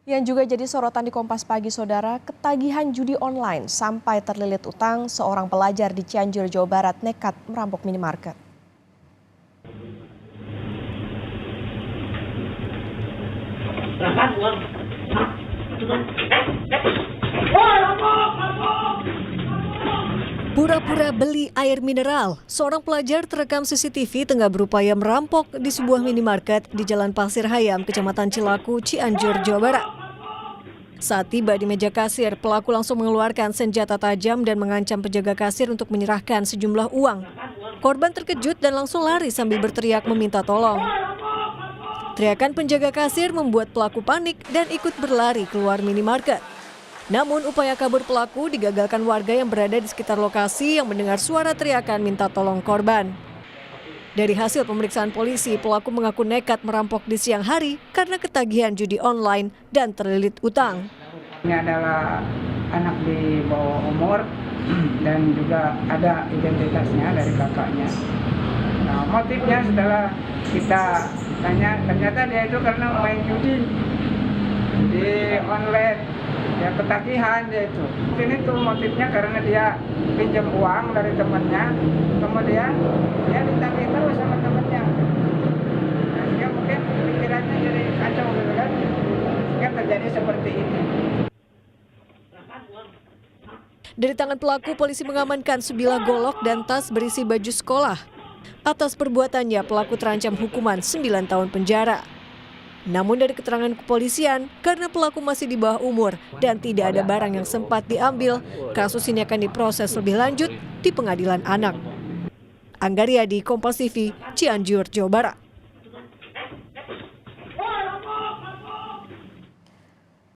Yang juga jadi sorotan di Kompas Pagi, Saudara, ketagihan judi online sampai terlilit utang, seorang pelajar di Cianjur, Jawa Barat nekat merampok minimarket. Pura-pura beli air mineral, seorang pelajar terekam CCTV tengah berupaya merampok di sebuah minimarket di Jalan Pasir Hayam, Kecamatan Cilaku, Cianjur, Jawa Barat. Saat tiba di meja kasir, pelaku langsung mengeluarkan senjata tajam dan mengancam penjaga kasir untuk menyerahkan sejumlah uang. Korban terkejut dan langsung lari sambil berteriak meminta tolong. Teriakan penjaga kasir membuat pelaku panik dan ikut berlari keluar minimarket. Namun upaya kabur pelaku digagalkan warga yang berada di sekitar lokasi yang mendengar suara teriakan minta tolong korban. Dari hasil pemeriksaan polisi, pelaku mengaku nekat merampok di siang hari karena ketagihan judi online dan terlilit utang. Ini adalah anak di bawah umur dan juga ada identitasnya dari kakaknya. Nah, motifnya setelah kita tanya, ternyata dia itu karena main judi di online. Ya ketagihan dia itu. Mungkin itu motifnya karena dia pinjam uang dari temannya, kemudian dia ditagih terus sama temannya. Nah, sehingga mungkin pikirannya jadi kacau gitu kan, sehingga terjadi seperti ini. Dari tangan pelaku, polisi mengamankan sebilah golok dan tas berisi baju sekolah. Atas perbuatannya, pelaku terancam hukuman 9 tahun penjara. Namun dari keterangan kepolisian, karena pelaku masih di bawah umur dan tidak ada barang yang sempat diambil, kasus ini akan diproses lebih lanjut di Pengadilan Anak. Angga Riyadi, Kompas TV, Cianjur, Jawa Barat.